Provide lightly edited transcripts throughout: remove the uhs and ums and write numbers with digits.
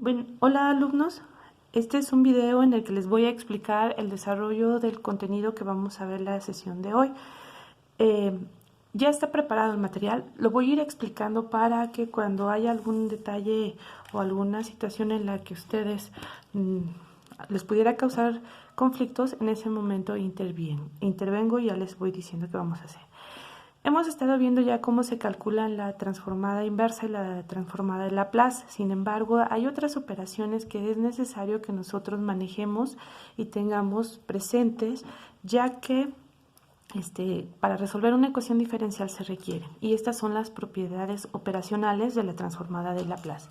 Bueno, hola alumnos, este es un video en el que les voy a explicar el desarrollo del contenido que vamos a ver en la sesión de hoy. Ya está preparado el material, lo voy a ir explicando para que cuando haya algún detalle o alguna situación en la que ustedes les pudiera causar conflictos, en ese momento intervengo y ya les voy diciendo qué vamos a hacer. Hemos estado viendo ya cómo se calcula la transformada inversa y la transformada de Laplace. Sin embargo, hay otras operaciones que es necesario que nosotros manejemos y tengamos presentes, ya que para resolver una ecuación diferencial se requieren. Y estas son las propiedades operacionales de la transformada de Laplace.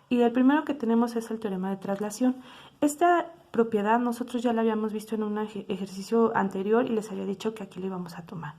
Y el primero que tenemos es el teorema de traslación. Esta propiedad nosotros ya la habíamos visto en un ejercicio anterior y les había dicho que aquí lo íbamos a tomar.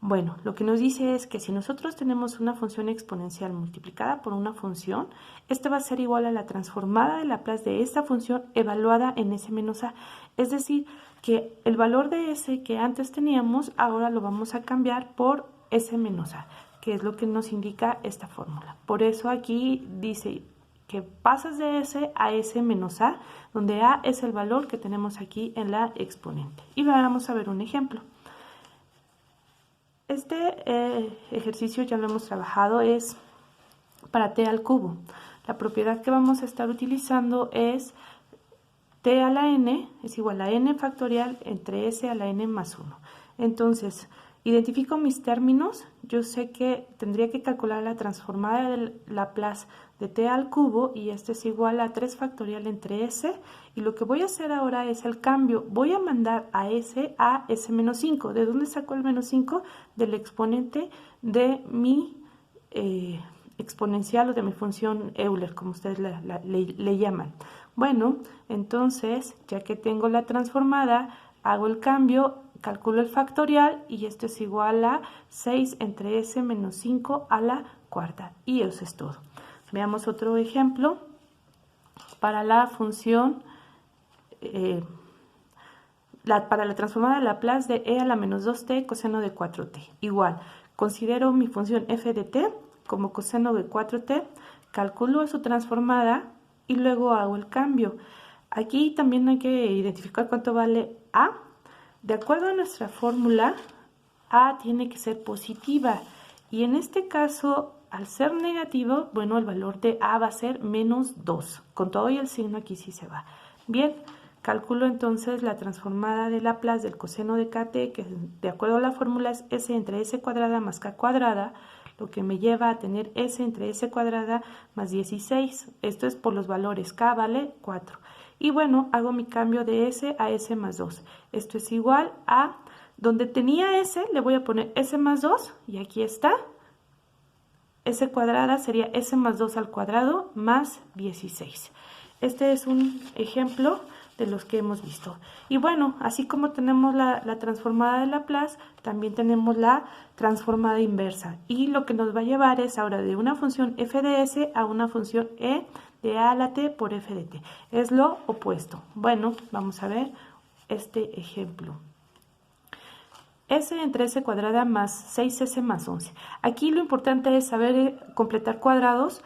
Bueno, lo que nos dice es que si nosotros tenemos una función exponencial multiplicada por una función, esta va a ser igual a la transformada de Laplace de esta función evaluada en s menos a. Es decir, que el valor de s que antes teníamos, ahora lo vamos a cambiar por s menos a, que es lo que nos indica esta fórmula. Por eso aquí dice que pasas de s a s menos a, donde a es el valor que tenemos aquí en la exponente. Y vamos a ver un ejemplo. Este ejercicio ya lo hemos trabajado, es para t al cubo. La propiedad que vamos a estar utilizando es t a la n es igual a n factorial entre s a la n más 1. Entonces, identifico mis términos. Yo sé que tendría que calcular la transformada de Laplace de t al cubo y este es igual a 3 factorial entre s. Y lo que voy a hacer ahora es el cambio. Voy a mandar a s menos 5. ¿De dónde saco el menos 5? Del exponente de mi exponencial o de mi función Euler, como ustedes le llaman. Bueno, entonces, ya que tengo la transformada, hago el cambio, calculo el factorial y esto es igual a 6 entre s menos 5 a la cuarta. Y eso es todo. Veamos otro ejemplo para la función, para la transformada de Laplace de e a la menos 2t coseno de 4t. Igual, considero mi función f de t como coseno de 4t, calculo su transformada y luego hago el cambio. Aquí también hay que identificar cuánto vale a. De acuerdo a nuestra fórmula, a tiene que ser positiva. Y en este caso, al ser negativo, bueno, el valor de a va a ser menos 2. Con todo y el signo aquí sí se va. Bien, calculo entonces la transformada de Laplace del coseno de kt, que de acuerdo a la fórmula es s entre s cuadrada más k cuadrada, lo que me lleva a tener s entre s cuadrada más 16. Esto es por los valores k vale 4. Y bueno, hago mi cambio de s a s más 2. Esto es igual a, donde tenía s, le voy a poner s más 2, y aquí está. S cuadrada sería s más 2 al cuadrado más 16. Este es un ejemplo de los que hemos visto. Y bueno, así como tenemos la transformada de Laplace, también tenemos la transformada inversa. Y lo que nos va a llevar es ahora de una función f de s a una función e de a a la t por f de t. Es lo opuesto. Bueno, vamos a ver este ejemplo. S entre s cuadrada más 6s más 11. Aquí lo importante es saber completar cuadrados,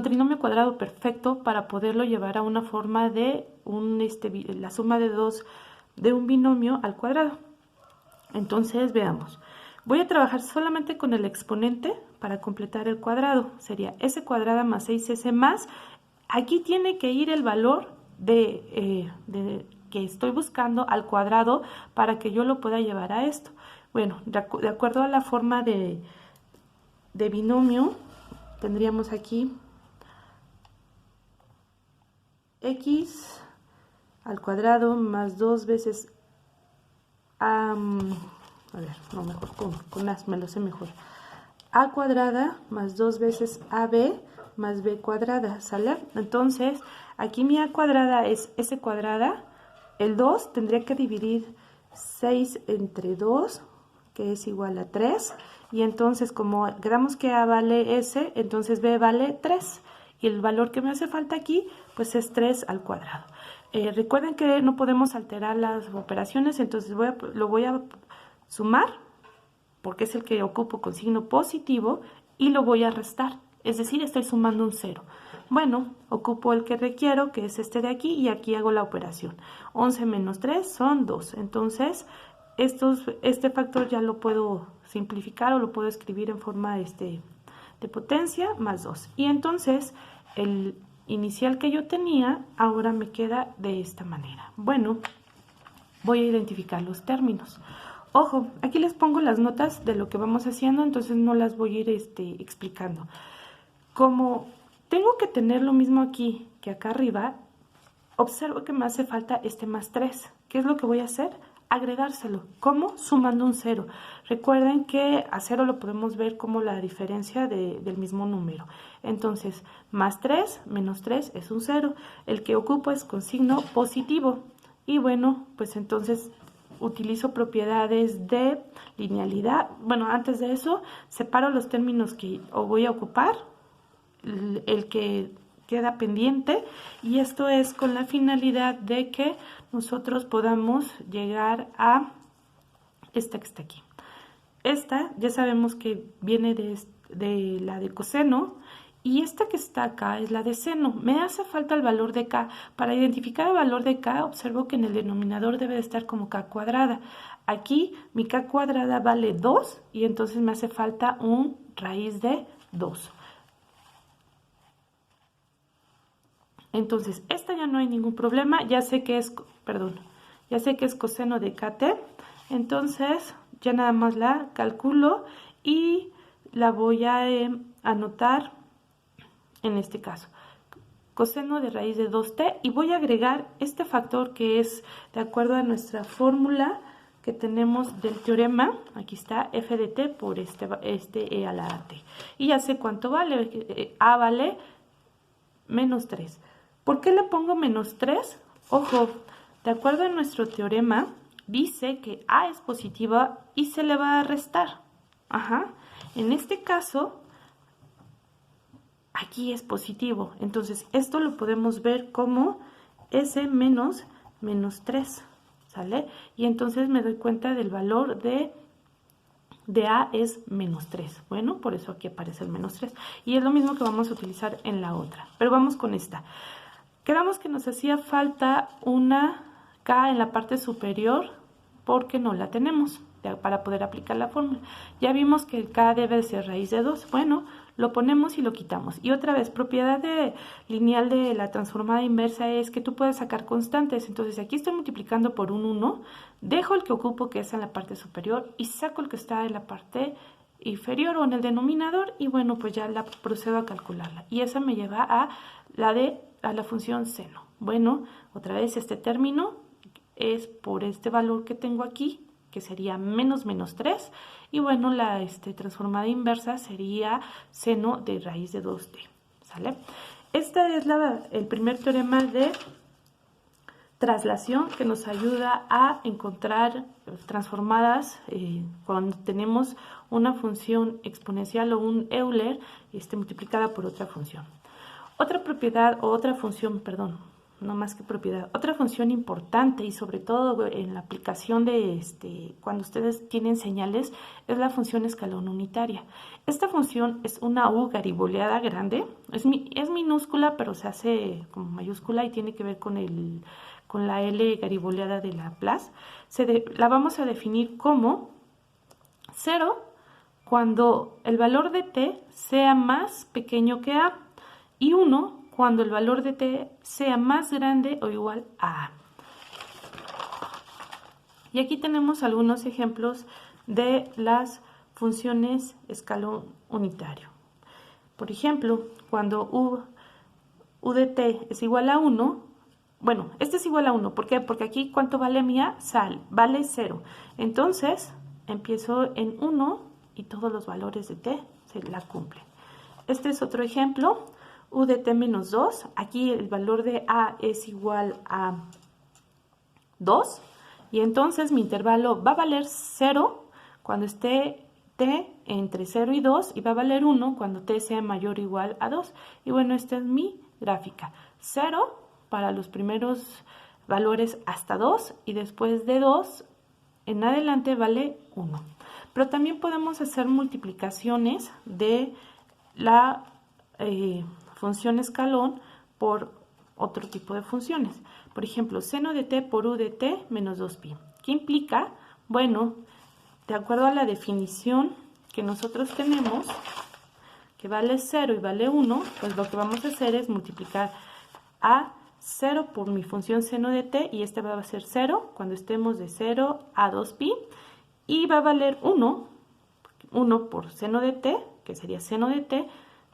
trinomio cuadrado perfecto para poderlo llevar a una forma de la suma de un binomio al cuadrado. Entonces, veamos. Voy a trabajar solamente con el exponente para completar el cuadrado. Sería s cuadrada más 6s más. Aquí tiene que ir el valor que estoy buscando al cuadrado para que yo lo pueda llevar a esto. Bueno, de acuerdo a la forma de binomio, tendríamos aquí x al cuadrado más 2 veces mejor con as me lo sé mejor. A cuadrada más 2 veces AB más B cuadrada, ¿sale? Entonces, aquí mi A cuadrada es S cuadrada. El 2 tendría que dividir 6 entre 2, que es igual a 3. Y entonces, como quedamos que A vale S, entonces B vale 3. Y el valor que me hace falta aquí, pues es 3 al cuadrado. Recuerden que no podemos alterar las operaciones, entonces lo voy a sumar, porque es el que ocupo con signo positivo, y lo voy a restar. es decir, estoy sumando un 0. Bueno, ocupo el que requiero, que es este de aquí, y aquí hago la operación. 11 menos 3 son 2. Entonces, este factor ya lo puedo simplificar o lo puedo escribir en forma de potencia más 2. Y entonces, el inicial que yo tenía ahora me queda de esta manera. Bueno, voy a identificar los términos. Ojo, aquí les pongo las notas de lo que vamos haciendo, entonces no las voy a ir explicando. Como tengo que tener lo mismo aquí que acá arriba, observo que me hace falta este más 3. ¿Qué es lo que voy a hacer? Agregárselo. ¿Cómo? Sumando un 0. Recuerden que a 0 lo podemos ver como la diferencia del mismo número. Entonces, más 3 menos 3 es un 0. El que ocupo es con signo positivo. Y bueno, pues entonces utilizo propiedades de linealidad. Bueno, antes de eso, separo los términos que voy a ocupar, el que queda pendiente, y esto es con la finalidad de que nosotros podamos llegar a esta que está aquí. Esta ya sabemos que viene de la de coseno, y esta que está acá es la de seno. Me hace falta el valor de k. Para identificar el valor de k, observo que en el denominador debe de estar como k cuadrada. Aquí mi k cuadrada vale 2 y entonces me hace falta un raíz de 2. Entonces, esta ya no hay ningún problema. Ya sé que es coseno de kt. Entonces, ya nada más la calculo y la voy a anotar en este caso. Coseno de raíz de 2t, y voy a agregar este factor que es de acuerdo a nuestra fórmula que tenemos del teorema. Aquí está, f de t por este e a la t. Y ya sé cuánto vale. A vale menos 3. ¿Por qué le pongo menos 3? Ojo, de acuerdo a nuestro teorema, dice que a es positiva y se le va a restar. En este caso, aquí es positivo. Entonces, esto lo podemos ver como S menos 3, ¿sale? Y entonces me doy cuenta del valor de A es menos 3. Bueno, por eso aquí aparece el menos 3. Y es lo mismo que vamos a utilizar en la otra. Pero vamos con esta. Quedamos que nos hacía falta una K en la parte superior porque no la tenemos para poder aplicar la fórmula. Ya vimos que el K debe ser raíz de 2. Bueno, lo ponemos y lo quitamos. Y otra vez, propiedad lineal de la transformada inversa es que tú puedes sacar constantes. Entonces aquí estoy multiplicando por un 1, dejo el que ocupo, que es en la parte superior, y saco el que está en la parte inferior o en el denominador, y bueno, pues ya la procedo a calcularla. Y esa me lleva a la función seno. Bueno, otra vez este término es por este valor que tengo aquí, que sería menos 3, y bueno, la transformada inversa sería seno de raíz de 2t, ¿sale? Este es el primer teorema de traslación que nos ayuda a encontrar transformadas cuando tenemos una función exponencial o un Euler multiplicada por otra función. Otra propiedad o otra función, perdón, no más que propiedad, otra función importante y sobre todo en la aplicación de cuando ustedes tienen señales es la función escalón unitaria. Esta función es una U gariboleada grande, es minúscula pero se hace como mayúscula y tiene que ver con la L gariboleada de Laplace. La vamos a definir como 0 cuando el valor de t sea más pequeño que a, y 1 cuando el valor de t sea más grande o igual a a. Y aquí tenemos algunos ejemplos de las funciones escalón unitario. Por ejemplo, cuando u de t es igual a 1, bueno, este es igual a 1, ¿por qué? Porque aquí, ¿cuánto vale mi a? Vale 0. Entonces, empiezo en 1 y todos los valores de t se la cumplen. Este es otro ejemplo. U de t menos 2, aquí el valor de a es igual a 2, y entonces mi intervalo va a valer 0 cuando esté t entre 0 y 2, y va a valer 1 cuando t sea mayor o igual a 2. Y bueno, esta es mi gráfica. 0 para los primeros valores hasta 2, y después de 2 en adelante vale 1. Pero también podemos hacer multiplicaciones de la función escalón por otro tipo de funciones. Por ejemplo, seno de t por u de t menos 2pi. ¿Qué implica? Bueno, de acuerdo a la definición que nosotros tenemos, que vale 0 y vale 1, pues lo que vamos a hacer es multiplicar a 0 por mi función seno de t, y este va a ser 0 cuando estemos de 0 a 2pi, y va a valer 1 por seno de t, que sería seno de t,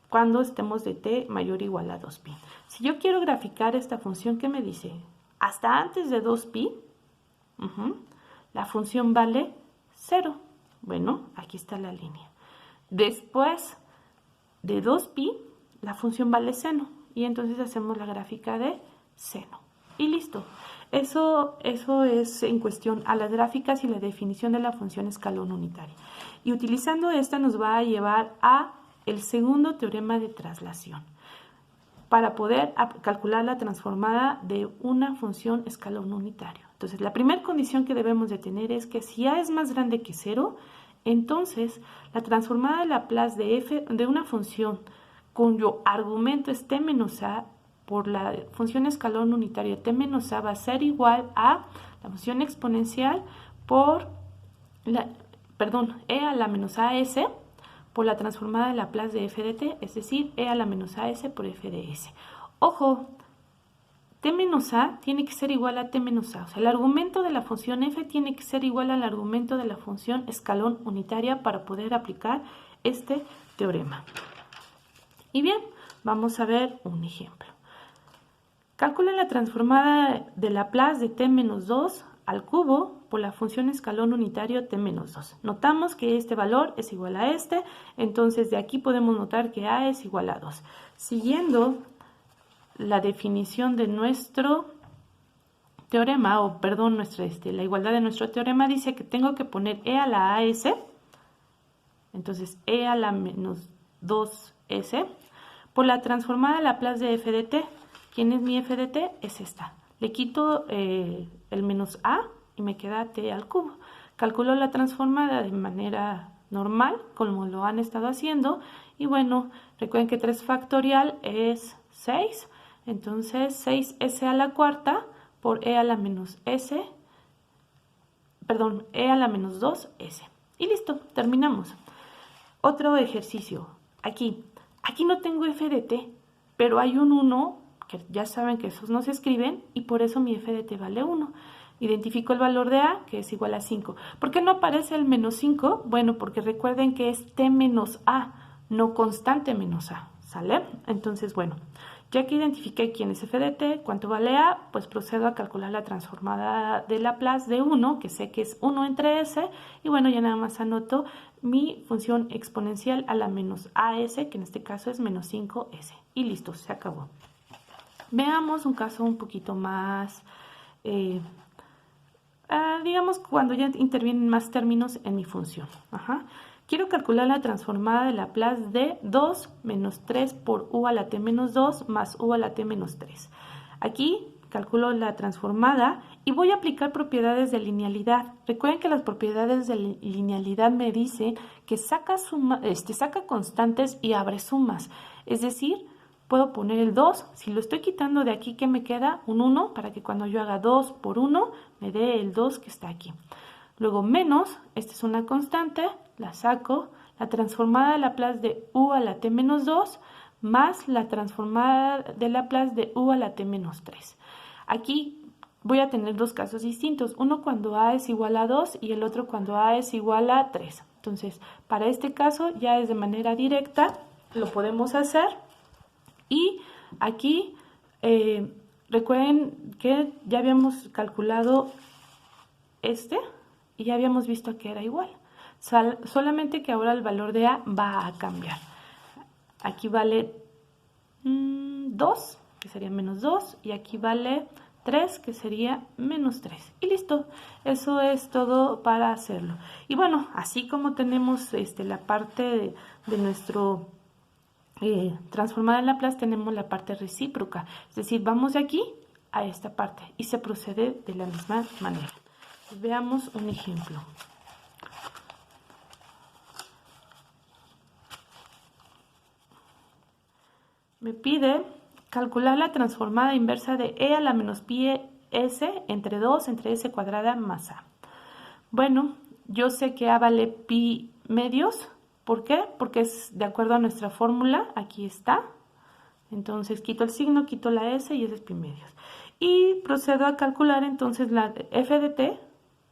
cuando estemos de t mayor o igual a 2pi. Si yo quiero graficar esta función, ¿qué me dice? Hasta antes de 2pi, la función vale 0. Bueno, aquí está la línea. Después de 2pi, la función vale seno. Y entonces hacemos la gráfica de seno. Y listo. Eso es en cuestión a las gráficas y la definición de la función escalón unitaria. Y utilizando esta nos va a llevar a el segundo teorema de traslación, para poder calcular la transformada de una función escalón unitario. Entonces, la primera condición que debemos de tener es que si a es más grande que 0, entonces la transformada de Laplace de f de una función cuyo argumento es t menos a por la función escalón unitaria t menos a va a ser igual a la función exponencial por e a la menos as por la transformada de Laplace de f de t, es decir, e a la menos as por f de s. Ojo, t menos a tiene que ser igual a t menos a. O sea, el argumento de la función f tiene que ser igual al argumento de la función escalón unitaria para poder aplicar este teorema. Y bien, vamos a ver un ejemplo. Calcula la transformada de Laplace de t menos 2 al cubo por la función escalón unitario t menos 2. Notamos que este valor es igual a este, entonces de aquí podemos notar que a es igual a 2. Siguiendo la definición de nuestro teorema, la igualdad de nuestro teorema dice que tengo que poner e a la as, entonces e a la menos 2s, por la transformada de Laplace de f de t. ¿Quién es mi f de t? Es esta. Le quito el menos a y me queda t al cubo. Calculo la transformada de manera normal, como lo han estado haciendo. Y bueno, recuerden que 3 factorial es 6. Entonces 6s a la cuarta por e a la menos s, e a la menos 2s. Y listo, terminamos. Otro ejercicio. Aquí no tengo f de t, pero hay un 1, que ya saben que esos no se escriben, y por eso mi f de t vale 1. Identifico el valor de a, que es igual a 5. ¿Por qué no aparece el menos 5? Bueno, porque recuerden que es t menos a, no constante menos a, ¿sale? Entonces, bueno, ya que identifiqué quién es f de t, cuánto vale a, pues procedo a calcular la transformada de Laplace de 1, que sé que es 1 entre s, y bueno, ya nada más anoto mi función exponencial a la menos as, que en este caso es menos 5s. Y listo, se acabó. Veamos un caso un poquito más, digamos, cuando ya intervienen más términos en mi función. Quiero calcular la transformada de Laplace de 2 menos 3 por u a la t menos 2 más u a la t menos 3. Aquí calculo la transformada y voy a aplicar propiedades de linealidad. Recuerden que las propiedades de linealidad me dicen que saca constantes y abre sumas. Es decir, puedo poner el 2, si lo estoy quitando de aquí, ¿qué me queda? Un 1, para que cuando yo haga 2 por 1, me dé el 2 que está aquí. Luego menos, esta es una constante, la saco, la transformada de Laplace de u a la t menos 2, más la transformada de Laplace de u a la t menos 3. Aquí voy a tener dos casos distintos, uno cuando a es igual a 2 y el otro cuando a es igual a 3. Entonces, para este caso ya es de manera directa, lo podemos hacer. Y aquí recuerden que ya habíamos calculado y ya habíamos visto que era igual. Solamente que ahora el valor de a va a cambiar. Aquí vale 2, que sería menos 2, y aquí vale 3, que sería menos 3. Y listo, eso es todo para hacerlo. Y bueno, así como tenemos la parte de nuestro transformada en Laplace, tenemos la parte recíproca, es decir, vamos de aquí a esta parte y se procede de la misma manera. Veamos un ejemplo. Me pide calcular la transformada inversa de e a la menos pi s entre 2 entre s cuadrada más a. Bueno, yo sé que a vale pi medios. ¿Por qué? Porque es de acuerdo a nuestra fórmula. Aquí está. Entonces quito el signo, quito la s y ese es pi medios. Y procedo a calcular entonces la f de t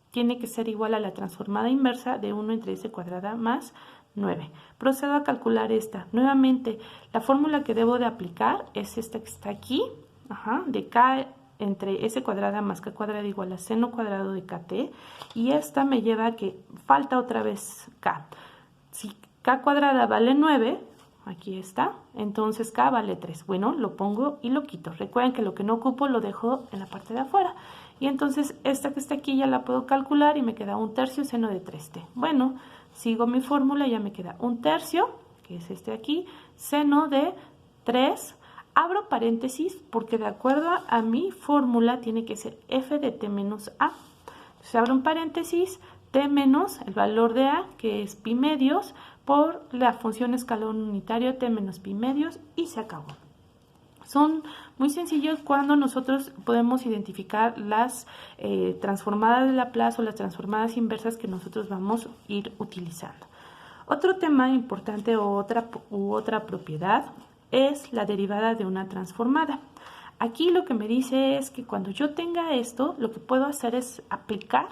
tiene que ser igual a la transformada inversa de 1 entre s cuadrada más 9. Procedo a calcular esta. Nuevamente, la fórmula que debo de aplicar es esta que está aquí, de k entre s cuadrada más k cuadrada igual a seno cuadrado de kt. Y esta me lleva a que falta otra vez k. Si k cuadrada vale 9, aquí está, entonces k vale 3. Bueno, lo pongo y lo quito. Recuerden que lo que no ocupo lo dejo en la parte de afuera. Y entonces esta que está aquí ya la puedo calcular y me queda 1/3 seno de 3t. Bueno, sigo mi fórmula y ya me queda 1/3, que es este de aquí, seno de 3. Abro paréntesis porque de acuerdo a mi fórmula tiene que ser f de t menos a. Entonces abro un paréntesis, t menos el valor de a, que es pi medios, por la función escalón unitario t menos pi medios y se acabó. Son muy sencillos cuando nosotros podemos identificar las transformadas de Laplace o las transformadas inversas que nosotros vamos a ir utilizando. Otro tema importante u otra propiedad es la derivada de una transformada. Aquí lo que me dice es que cuando yo tenga esto, lo que puedo hacer es aplicar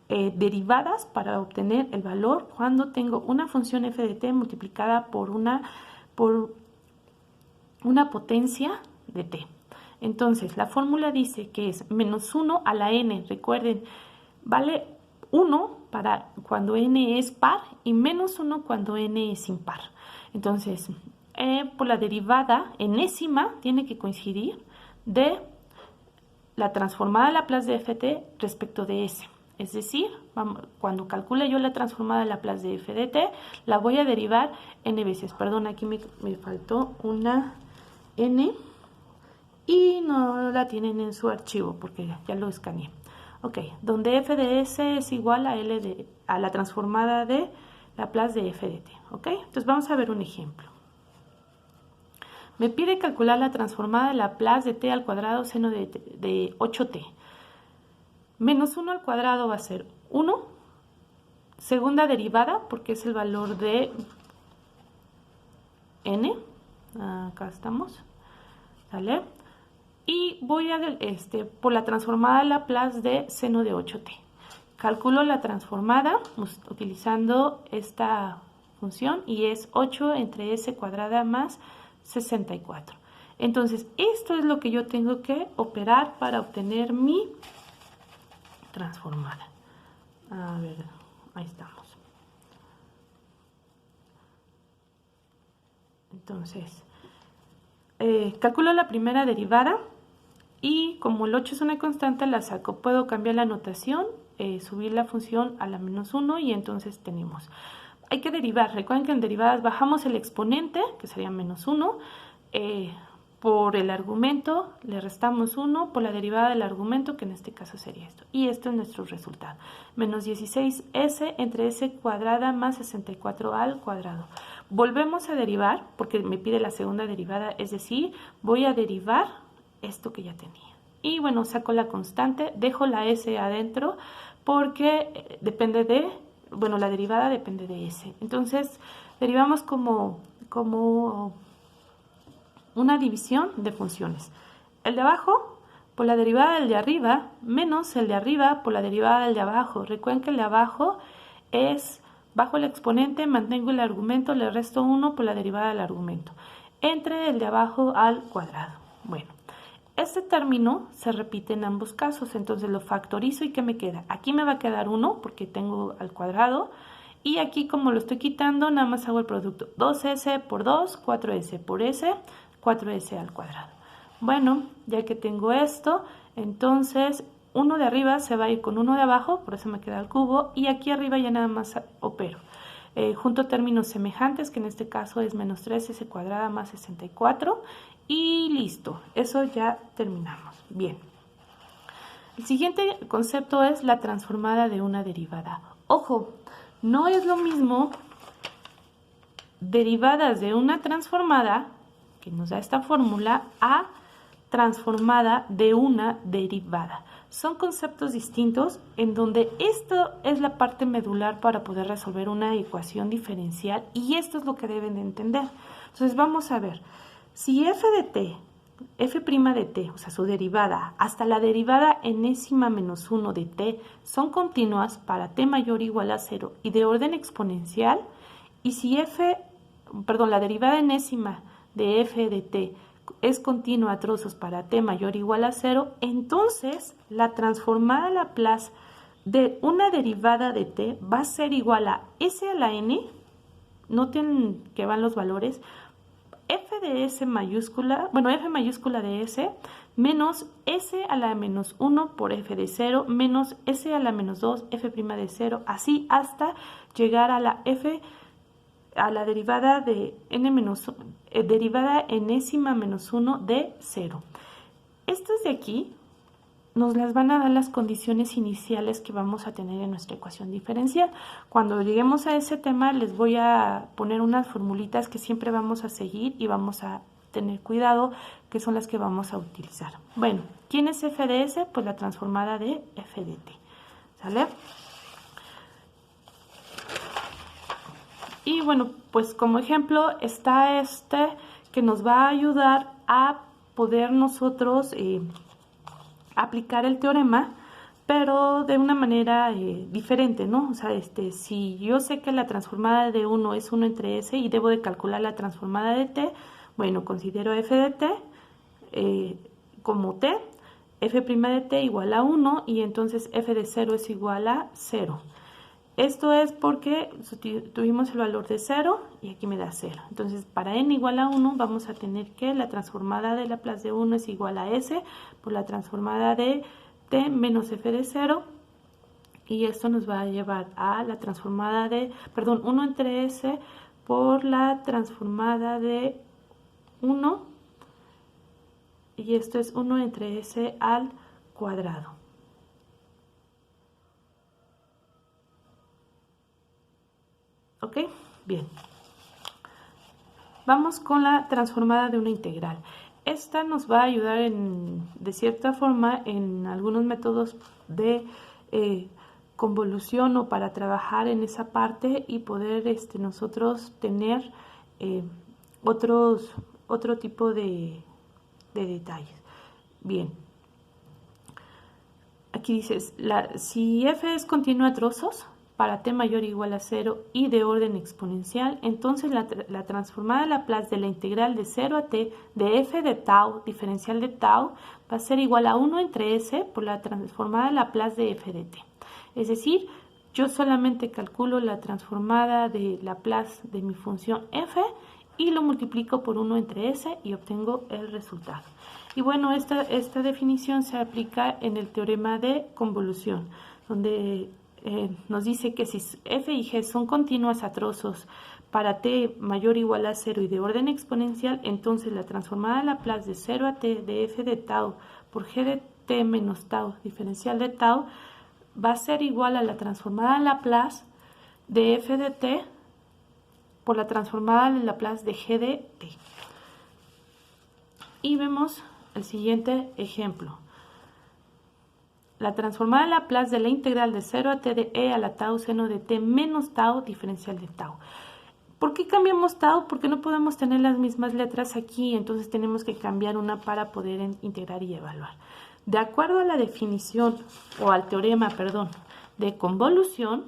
derivadas para obtener el valor cuando tengo una función f de t multiplicada por una potencia de t. Entonces, la fórmula dice que es menos 1 a la n. Recuerden, vale 1 para cuando n es par y menos 1 cuando n es impar. Entonces, por la derivada enésima tiene que coincidir de la transformada de Laplace de ft respecto de s. Es decir, cuando calcule yo la transformada de Laplace de f de t, la voy a derivar n veces. Perdón, aquí me faltó una n y no la tienen en su archivo porque ya lo escaneé. Ok, donde f de s es igual a la transformada de Laplace de f de t. Ok, entonces vamos a ver un ejemplo. Me pide calcular la transformada de Laplace de t al cuadrado seno de 8t. Menos 1 al cuadrado va a ser 1. Segunda derivada, porque es el valor de n. Acá estamos. ¿Sale? Y voy a por la transformada de Laplace de seno de 8t. Calculo la transformada utilizando esta función y es 8 entre s cuadrada más 64. Entonces, esto es lo que yo tengo que operar para obtener mi transformada. A ver, ahí estamos. Entonces, calculo la primera derivada y como el 8 es una constante, la saco. Puedo cambiar la notación, subir la función a la menos 1 y entonces tenemos. Hay que derivar. Recuerden que en derivadas bajamos el exponente, que sería menos 1, por el argumento, le restamos 1 por la derivada del argumento, que en este caso sería esto. Y esto es nuestro resultado. Menos 16s entre s cuadrada más 64 al cuadrado. Volvemos a derivar, porque me pide la segunda derivada, es decir, voy a derivar esto que ya tenía. Y bueno, saco la constante, dejo la s adentro, porque depende de, bueno, la derivada depende de s. Entonces, derivamos como una división de funciones. El de abajo por la derivada del de arriba menos el de arriba por la derivada del de abajo. Recuerden que el de abajo es bajo el exponente, mantengo el argumento, le resto 1 por la derivada del argumento. Entre el de abajo al cuadrado. Bueno, este término se repite en ambos casos, entonces lo factorizo y ¿qué me queda? Aquí me va a quedar 1 porque tengo al cuadrado. Y aquí como lo estoy quitando, nada más hago el producto. 2s por 2, 4s por s, 4s al cuadrado. Bueno, ya que tengo esto, entonces uno de arriba se va a ir con uno de abajo, por eso me queda el cubo, y aquí arriba ya nada más opero. Junto términos semejantes, que en este caso es menos 3s cuadrada más 64, y listo, eso ya terminamos. Bien. El siguiente concepto es la transformada de una derivada. Ojo, no es lo mismo derivadas de una transformada que nos da esta fórmula, a transformada de una derivada. Son conceptos distintos en donde esto es la parte medular para poder resolver una ecuación diferencial y esto es lo que deben de entender. Entonces vamos a ver, si f de t, f' de t, o sea su derivada, hasta la derivada enésima menos 1 de t son continuas para t mayor o igual a 0 y de orden exponencial, y si la derivada enésima de f de t es continua a trozos para t mayor o igual a 0, entonces la transformada a Laplace de una derivada de t va a ser igual a s a la n, noten que van los valores, f de s mayúscula, f mayúscula de s, menos s a la menos 1 por f de 0, menos s a la menos 2, f' de 0, así hasta llegar a la derivada de derivada enésima menos 1 de 0. Estas de aquí nos las van a dar las condiciones iniciales que vamos a tener en nuestra ecuación diferencial. Cuando lleguemos a ese tema les voy a poner unas formulitas que siempre vamos a seguir y vamos a tener cuidado, que son las que vamos a utilizar. Bueno, ¿quién es f de s? Pues la transformada de f de t. ¿Sale? Y bueno, pues como ejemplo está este que nos va a ayudar a poder nosotros aplicar el teorema, pero de una manera diferente, ¿no? O sea, si yo sé que la transformada de 1 es 1 entre s y debo de calcular la transformada de t, bueno, considero f de t como t, f' de t igual a 1 y entonces f de 0 es igual a 0. Esto es porque tuvimos el valor de 0 y aquí me da 0. Entonces, para n igual a 1 vamos a tener que la transformada de Laplace de 1 es igual a s por la transformada de t menos f de 0. Y esto nos va a llevar a la transformada de, 1 entre s por la transformada de 1. Y esto es 1 entre s al cuadrado. ¿Ok? Bien. Vamos con la transformada de una integral. Esta nos va a ayudar de cierta forma en algunos métodos de convolución o para trabajar en esa parte y poder nosotros tener otro tipo de detalles. Bien. Aquí dices, si f es continua a trozos, para t mayor o igual a 0 y de orden exponencial, entonces la transformada de Laplace de la integral de 0 a t de f de tau, diferencial de tau, va a ser igual a 1 entre s por la transformada de Laplace de f de t. Es decir, yo solamente calculo la transformada de Laplace de mi función f y lo multiplico por 1 entre s y obtengo el resultado. Y bueno, esta definición se aplica en el teorema de convolución, donde nos dice que si f y g son continuas a trozos para t mayor o igual a 0 y de orden exponencial, entonces la transformada de Laplace de 0 a t de f de tau por g de t menos tau, diferencial de tau, va a ser igual a la transformada de Laplace de f de t por la transformada de Laplace de g de t. Y vemos el siguiente ejemplo. La transformada de Laplace de la integral de 0 a t de e a la tau seno de t menos tau, diferencial de tau. ¿Por qué cambiamos tau? Porque no podemos tener las mismas letras aquí, entonces tenemos que cambiar una para poder integrar y evaluar. De acuerdo a la definición, o al teorema, perdón, de convolución,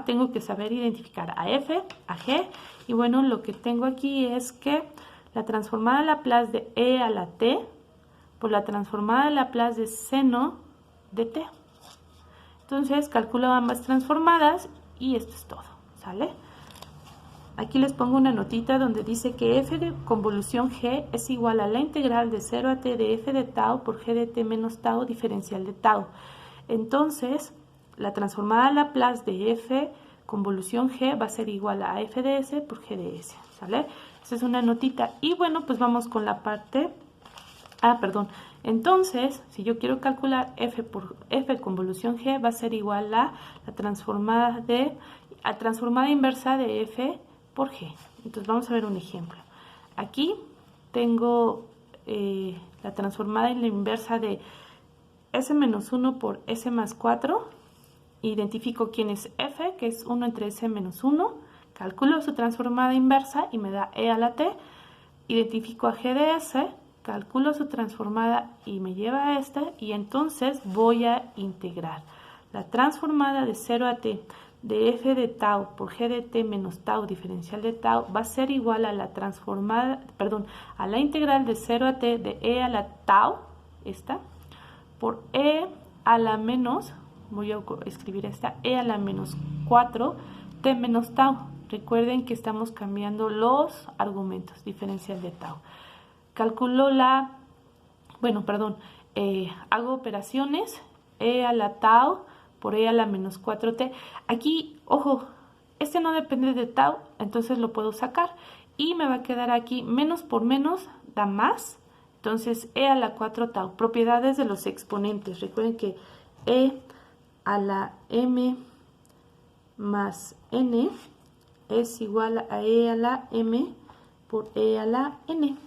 tengo que saber identificar a f, a g, y bueno, lo que tengo aquí es que la transformada de Laplace de e a la t por la transformada de Laplace de seno de t. Entonces calculo ambas transformadas y esto es todo, ¿sale? Aquí les pongo una notita donde dice que f de convolución g es igual a la integral de 0 a t de f de tau por g de t menos tau, diferencial de tau. Entonces la transformada de Laplace de f convolución g va a ser igual a f de s por g de s, ¿sale? Esa es una notita. Y bueno, pues vamos con la parte... Entonces, si yo quiero calcular f por f convolución g, va a ser igual a la transformada inversa de f por g. Entonces vamos a ver un ejemplo. Aquí tengo la transformada y la inversa de S menos 1 por S más 4. Identifico quién es F, que es 1 entre S menos 1. Calculo su transformada inversa y me da E a la T. Identifico a G de S, calculo su transformada y me lleva a esta. Y entonces voy a integrar la transformada de 0 a T de F de tau por G de T menos tau diferencial de tau va a ser igual a la transformada, perdón, a la integral de 0 a T de E a la tau, esta, por E a la menos, voy a escribir esta, E a la menos 4 T menos tau. Recuerden que estamos cambiando los argumentos, diferencial de tau. Calculo hago operaciones, E a la tau por E a la menos 4T. Aquí, ojo, este no depende de tau, entonces lo puedo sacar. Y me va a quedar aquí, menos por menos da más. Entonces, E a la 4 tau. Propiedades de los exponentes. Recuerden que E a la M más N es igual a E a la M por E a la N.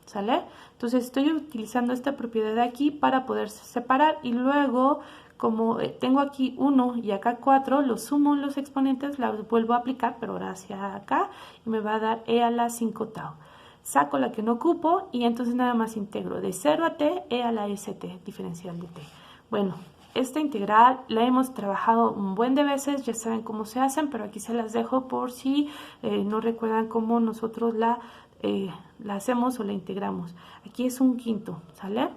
¿Sale? Entonces, estoy utilizando esta propiedad de aquí para poder separar. Y luego, como tengo aquí 1 y acá 4, los sumo en los exponentes, las vuelvo a aplicar, pero ahora hacia acá, y me va a dar E a la 5 tau. Saco la que no ocupo y entonces nada más integro de 0 a T, E a la ST, diferencial de T. Bueno, esta integral la hemos trabajado un buen de veces, ya saben cómo se hacen, pero aquí se las dejo por si no recuerdan cómo nosotros la hacemos o la integramos. Aquí es 1/5, ¿sale?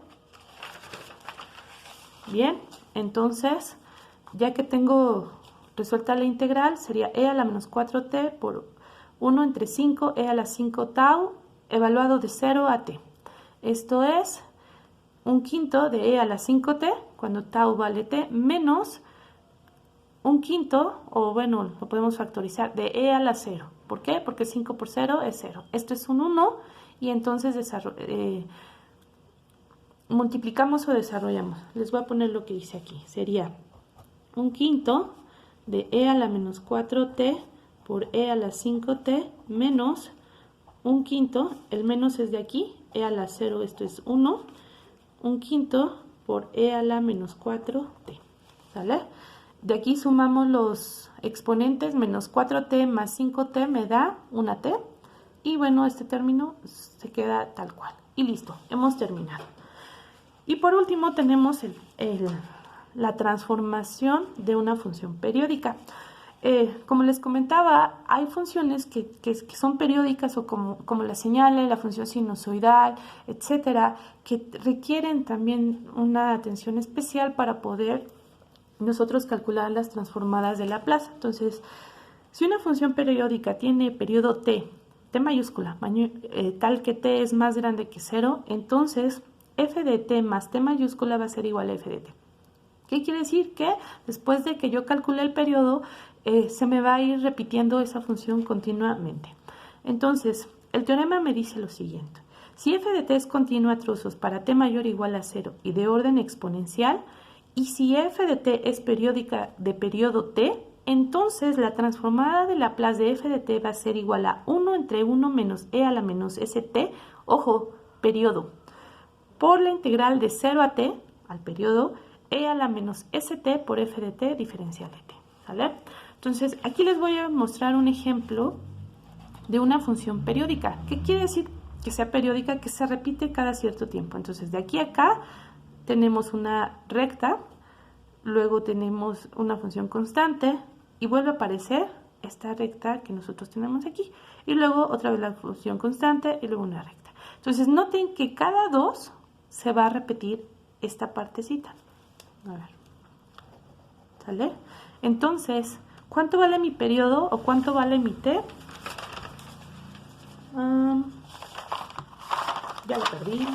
Bien, entonces, ya que tengo resuelta la integral, sería E a la menos 4T por 1 entre 5, E a la 5 tau, evaluado de 0 a T. Esto es 1/5 de E a la 5T, cuando tau vale T, menos 1/5, o bueno, lo podemos factorizar, de E a la 0. ¿Por qué? Porque 5 por 0 es 0. Esto es un 1 y entonces multiplicamos o desarrollamos. Les voy a poner lo que hice aquí. Sería 1/5 de E a la menos 4T por E a la 5T menos 1/5, el menos es de aquí, E a la 0, esto es 1, 1/5 por E a la menos 4T. ¿Sale? De aquí sumamos los exponentes, menos 4T más 5T me da una T. Y bueno, este término se queda tal cual. Y listo, hemos terminado. Y por último tenemos la transformación de una función periódica. Como les comentaba, hay funciones que son periódicas o como la señal, la función sinusoidal, etcétera, que requieren también una atención especial para poder nosotros calcular las transformadas de Laplace. Entonces, si una función periódica tiene periodo t mayúscula, tal que t es más grande que 0, entonces f de t más t mayúscula va a ser igual a f de t. ¿Qué quiere decir? Que después de que yo calcule el periodo, se me va a ir repitiendo esa función continuamente. Entonces, el teorema me dice lo siguiente. Si f de t es continua a trozos para t mayor o igual a 0 y de orden exponencial, y si f de t es periódica de periodo t, entonces la transformada de Laplace de f de t va a ser igual a 1 entre 1 menos e a la menos st, ojo, periodo, por la integral de 0 a t, al periodo, e a la menos st por f de t diferencial de t. ¿Sale? Entonces, aquí les voy a mostrar un ejemplo de una función periódica. ¿Qué quiere decir que sea periódica? Que se repite cada cierto tiempo. Entonces, de aquí a acá tenemos una recta, luego tenemos una función constante y vuelve a aparecer esta recta que nosotros tenemos aquí. Y luego otra vez la función constante y luego una recta. Entonces, noten que cada 2 se va a repetir esta partecita. A ver. ¿Sale? Entonces, ¿cuánto vale mi periodo o cuánto vale mi t? Ya lo perdí.